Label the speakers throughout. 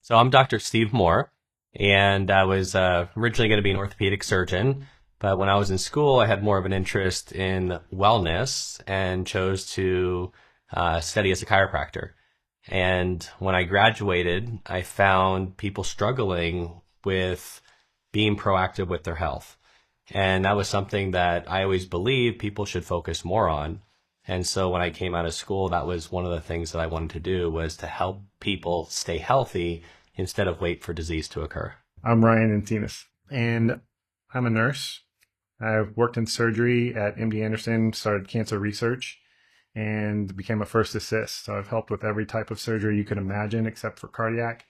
Speaker 1: So I'm Dr. Steve Moore, and I was originally going to be an orthopedic surgeon, but when I was in school, I had more of an interest in wellness and chose to study as a chiropractor. And when I graduated, I found people struggling with being proactive with their health. And that was something that I always believed people should focus more on. And so when I came out of school, that was one of the things that I wanted to do, was to help people stay healthy instead of wait for disease to occur.
Speaker 2: I'm Ryan Encinas, and I'm a nurse. I've worked in surgery at MD Anderson, started cancer research, and became a first assist. So I've helped with every type of surgery you can imagine except for cardiac,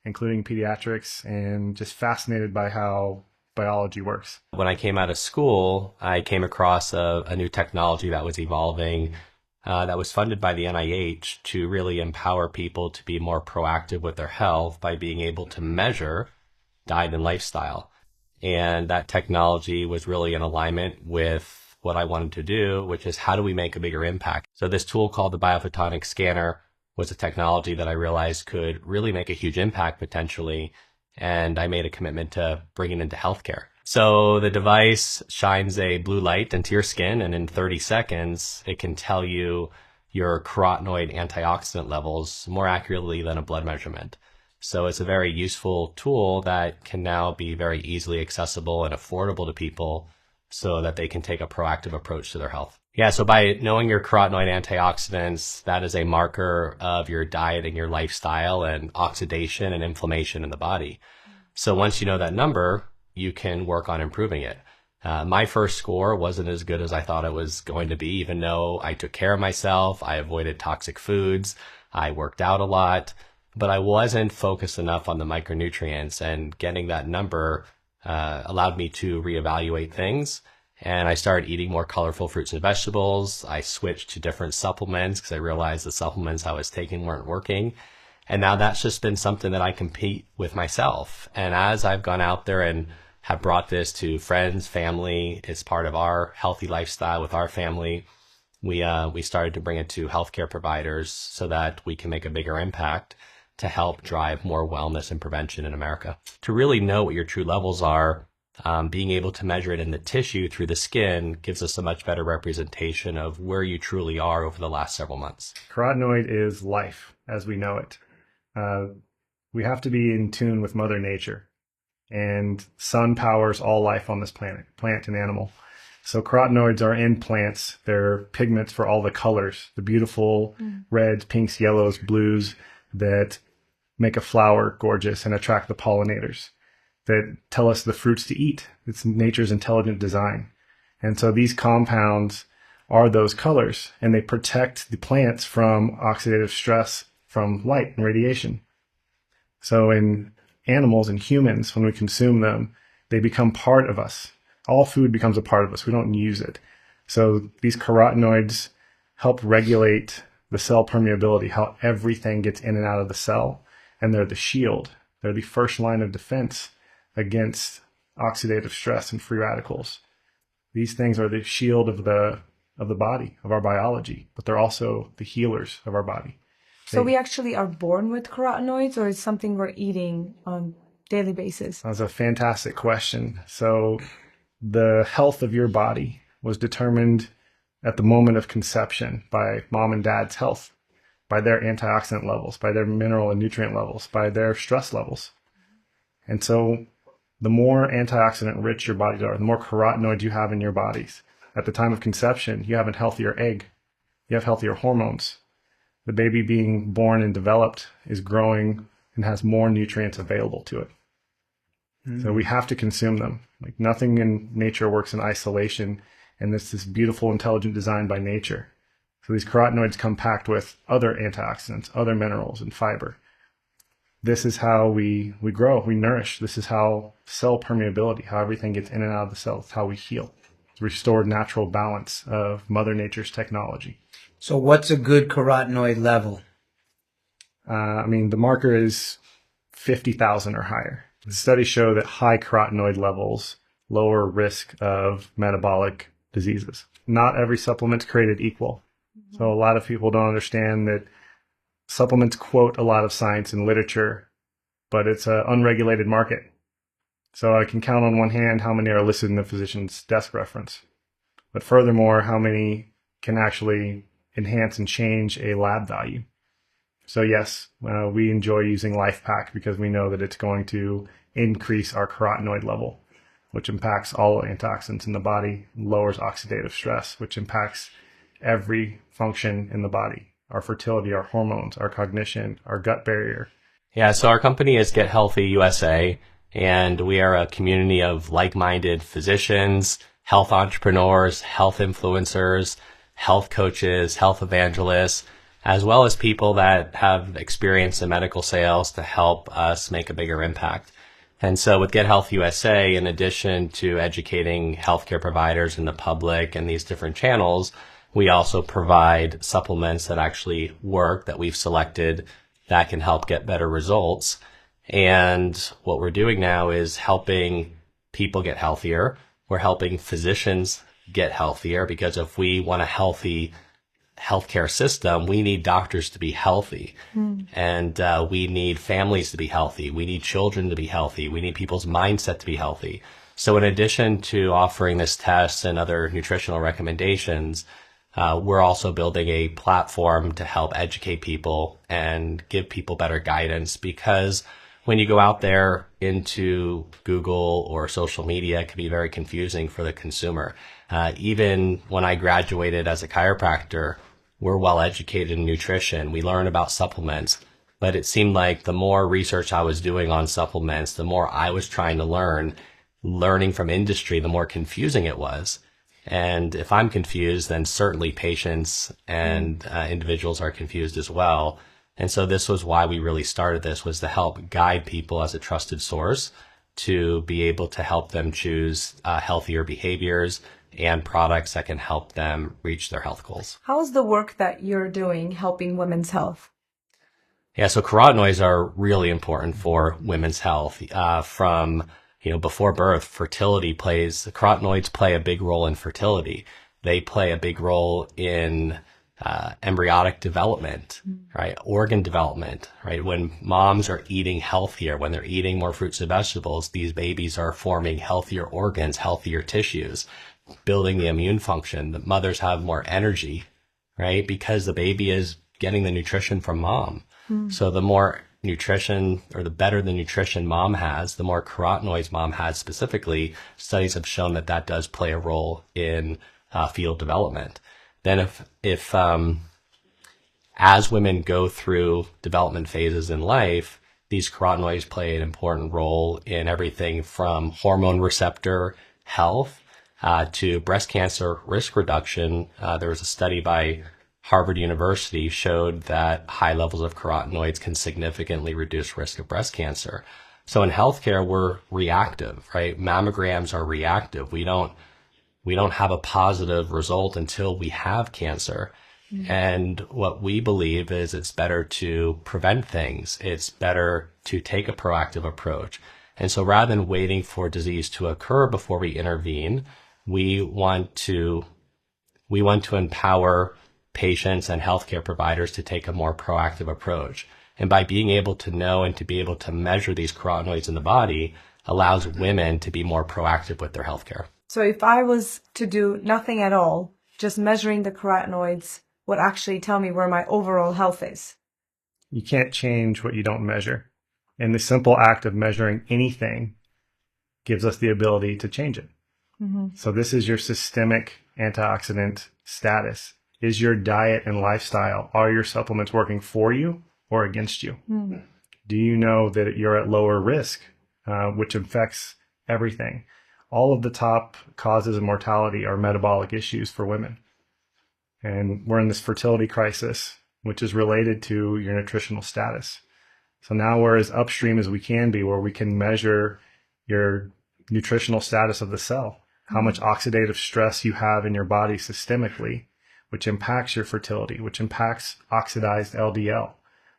Speaker 2: including pediatrics, and just fascinated by how biology works.
Speaker 1: When I came out of school, I came across a new technology that was evolving, that was funded by the NIH to really empower people to be more proactive with their health by being able to measure diet and lifestyle. And that technology was really in alignment with what I wanted to do, which is how do we make a bigger impact? So this tool called the biophotonic scanner was a technology that I realized could really make a huge impact potentially. And I made a commitment to bring it into healthcare. So the device shines a blue light into your skin, and in 30 seconds, it can tell you your carotenoid antioxidant levels more accurately than a blood measurement. So it's a very useful tool that can now be very easily accessible and affordable to people so that they can take a proactive approach to their health. Yeah, so by knowing your carotenoid antioxidants, that is a marker of your diet and your lifestyle and oxidation and inflammation in the body. So once you know that number, you can work on improving it. My first score wasn't as good as I thought it was going to be, even though I took care of myself, I avoided toxic foods, I worked out a lot, but I wasn't focused enough on the micronutrients, and getting that number allowed me to reevaluate things. And I started eating more colorful fruits and vegetables. I switched to different supplements because I realized the supplements I was taking weren't working. And now that's just been something that I compete with myself. And as I've gone out there and have brought this to friends, family, it's part of our healthy lifestyle with our family. We started to bring it to healthcare providers so that we can make a bigger impact to help drive more wellness and prevention in America. To really know what your true levels are, being able to measure it in the tissue through the skin gives us a much better representation of where you truly are over the last several months.
Speaker 2: Carotenoid is life as we know it. We have to be in tune with Mother Nature, and sun powers all life on this planet, plant and animal. So carotenoids are in plants. They're pigments for all the colors, the beautiful reds, pinks, yellows, blues that make a flower gorgeous and attract the pollinators, that tell us the fruits to eat. It's nature's intelligent design. And so these compounds are those colors, and they protect the plants from oxidative stress from light and radiation. So in animals and humans, when we consume them, they become part of us. All food becomes a part of us. We don't use it. So these carotenoids help regulate the cell permeability, how everything gets in and out of the cell. And they're the shield. They're the first line of defense against oxidative stress and free radicals. These things are the shield of the body, of our biology, but they're also the healers of our body.
Speaker 3: So we actually are born with carotenoids, or is something we're eating on a daily basis?
Speaker 2: That's a fantastic question. So the health of your body was determined at the moment of conception by mom and dad's health, by their antioxidant levels, by their mineral and nutrient levels, by their stress levels. And so the more antioxidant rich your bodies are, the more carotenoids you have in your bodies. At the time of conception, you have a healthier egg. You have healthier hormones. The baby being born and developed is growing and has more nutrients available to it. So we have to consume them. Like nothing in nature works in isolation, and this is beautiful, intelligent design by nature. So these carotenoids come packed with other antioxidants, other minerals, and fiber. This is how we grow, we nourish. This is how cell permeability, how everything gets in and out of the cells, how we heal. Restored natural balance of Mother Nature's technology.
Speaker 4: So what's a good carotenoid level?
Speaker 2: The marker is 50,000 or higher. The studies show that high carotenoid levels lower risk of metabolic diseases. Not every supplement's created equal. So a lot of people don't understand that supplements quote a lot of science and literature, but it's an unregulated market. So I can count on one hand how many are listed in the physician's desk reference. But furthermore, how many can actually enhance and change a lab value. So yes, we enjoy using LifePak because we know that it's going to increase our carotenoid level, which impacts all antioxidants in the body, lowers oxidative stress, which impacts every function in the body, our fertility, our hormones, our cognition, our gut barrier.
Speaker 1: Yeah, so our company is Get Healthy USA, and we are a community of like-minded physicians, health entrepreneurs, health influencers, health coaches, health evangelists, as well as people that have experience in medical sales to help us make a bigger impact. And so with Get Health USA, in addition to educating healthcare providers and the public and these different channels, we also provide supplements that actually work that we've selected that can help get better results. And what we're doing now is helping people get healthier. We're helping physicians get healthier, because if we want a healthy healthcare system, we need doctors to be healthy. And we need families to be healthy. We need children to be healthy. We need people's mindset to be healthy. So in addition to offering this test and other nutritional recommendations, we're also building a platform to help educate people and give people better guidance, because when you go out there into Google or social media, it can be very confusing for the consumer. Even when I graduated as a chiropractor, we're well educated in nutrition. We learn about supplements, but it seemed like the more research I was doing on supplements, the more I was trying to learning from industry, the more confusing it was. And if I'm confused, then certainly patients and individuals are confused as well. And so this was why we really started this, was to help guide people as a trusted source to be able to help them choose healthier behaviors and products that can help them reach their health goals.
Speaker 3: How is the work that you're doing helping women's health?
Speaker 1: Yeah, so carotenoids are really important for women's health. From before birth, carotenoids play a big role in fertility. They play a big role in embryonic development, right? Organ development, right? When moms are eating healthier, when they're eating more fruits and vegetables, these babies are forming healthier organs, healthier tissues, building the immune function. The mothers have more energy, right? Because the baby is getting the nutrition from mom. So the more nutrition, or the better the nutrition mom has, the more carotenoids mom has specifically. Studies have shown that that does play a role in fetal development. Then if as women go through development phases in life, these carotenoids play an important role in everything from hormone receptor health to breast cancer risk reduction. There was a study by Harvard University showed that high levels of carotenoids can significantly reduce risk of breast cancer. So in healthcare, we're reactive, right? Mammograms are reactive. We don't have a positive result until we have cancer. And what we believe is it's better to prevent things. It's better to take a proactive approach. And so rather than waiting for disease to occur before we intervene, we want to empower patients and healthcare providers to take a more proactive approach. And by being able to know and to be able to measure these carotenoids in the body allows women to be more proactive with their healthcare.
Speaker 3: So if I was to do nothing at all, just measuring the carotenoids would actually tell me where my overall health is.
Speaker 2: You can't change what you don't measure. And the simple act of measuring anything gives us the ability to change it. So this is your systemic antioxidant status. Is your diet and lifestyle, are your supplements working for you or against you? Do you know that you're at lower risk, which affects everything? All of the top causes of mortality are metabolic issues for women. And we're in this fertility crisis, which is related to your nutritional status. So now we're as upstream as we can be, where we can measure your nutritional status of the cell, how much oxidative stress you have in your body systemically, which impacts your fertility, which impacts oxidized LDL,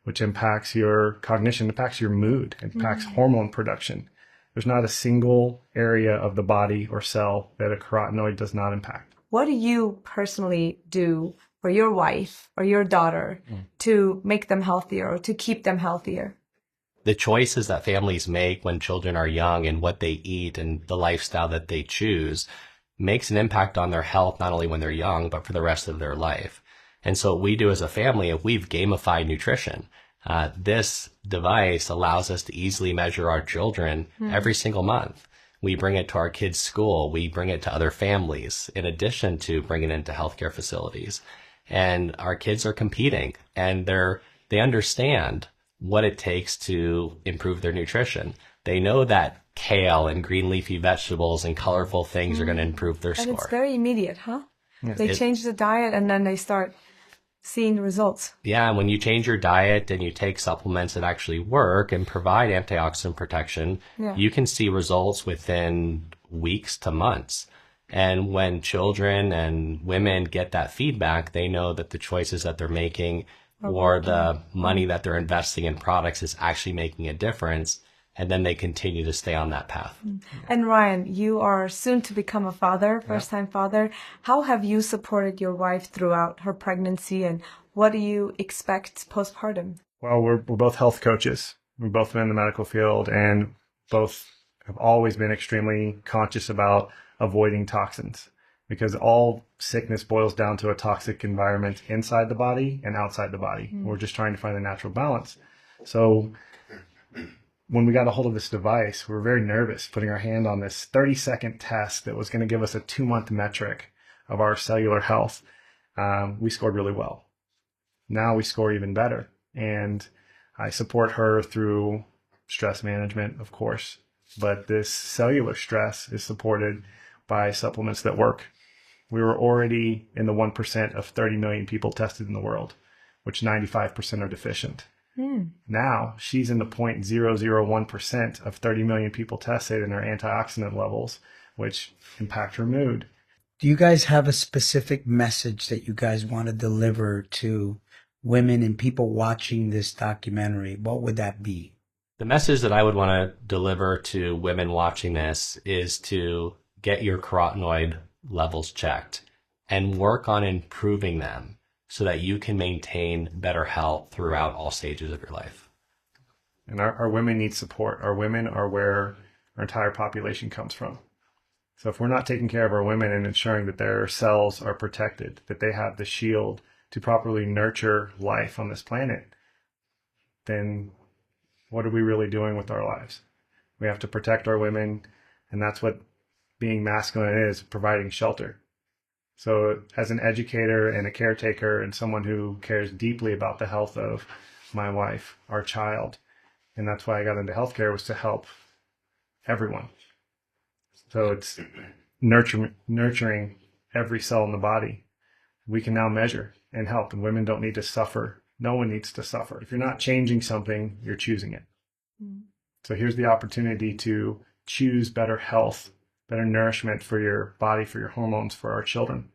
Speaker 2: which impacts your cognition, impacts your mood, impacts hormone production. There's not a single area of the body or cell that a carotenoid does not impact.
Speaker 3: What do you personally do for your wife or your daughter to make them healthier or to keep them healthier?
Speaker 1: the choices that families make when children are young and what they eat and the lifestyle that they choose makes an impact on their health, not only when they're young, but for the rest of their life. And so what we do as a family, we've gamified nutrition. This device allows us to easily measure our children every single month. We bring it to our kids' school. We bring it to other families, in addition to bringing it into healthcare facilities. And our kids are competing, and they understand what it takes to improve their nutrition. They know that kale and green leafy vegetables and colorful things are going to improve their
Speaker 3: And
Speaker 1: score.
Speaker 3: it's very immediate, huh?
Speaker 2: Yes.
Speaker 3: They change the diet and then they start seeing the results.
Speaker 1: Yeah, and when you change your diet and you take supplements that actually work and provide antioxidant protection, you can see results within weeks to months. And when children and women get that feedback, they know that the choices that they're making or the money that they're investing in products is actually making a difference. And then they continue to stay on that path.
Speaker 3: And Ryan, you are soon to become a father, first-time father. How have you supported your wife throughout her pregnancy, and what do you expect postpartum?
Speaker 2: Well, we're both health coaches. We've both been in the medical field, and both have always been extremely conscious about avoiding toxins, because all sickness boils down to a toxic environment inside the body and outside the body. We're just trying to find a natural balance. So when we got a hold of this device, we were very nervous putting our hand on this 30-second test that was going to give us a 2-month metric of our cellular health. We scored really well. Now we score even better. And I support her through stress management, of course. But this cellular stress is supported by supplements that work. We were already in the 1% of 30 million people tested in the world, which 95% are deficient. Now she's in the 0.001% of 30 million people tested in her antioxidant levels, which impact her mood.
Speaker 4: Do you guys have a specific message that you guys want to deliver to women and people watching this documentary? What would that be?
Speaker 1: The message that I would want to deliver to women watching this is to get your carotenoid levels checked and work on improving them, so that you can maintain better health throughout all stages of your life.
Speaker 2: And our women need support. Our women are where our entire population comes from. So if we're not taking care of our women and ensuring that their cells are protected, that they have the shield to properly nurture life on this planet, then what are we really doing with our lives? We have to protect our women, and that's what being masculine is, providing shelter. So as an educator and a caretaker and someone who cares deeply about the health of my wife, our child, and that's why I got into healthcare, was to help everyone. So it's nurturing every cell in the body. We can now measure and help, and women don't need to suffer. No one needs to suffer. If you're not changing something, you're choosing it. So here's the opportunity to choose better health, better nourishment for your body, for your hormones, for our children.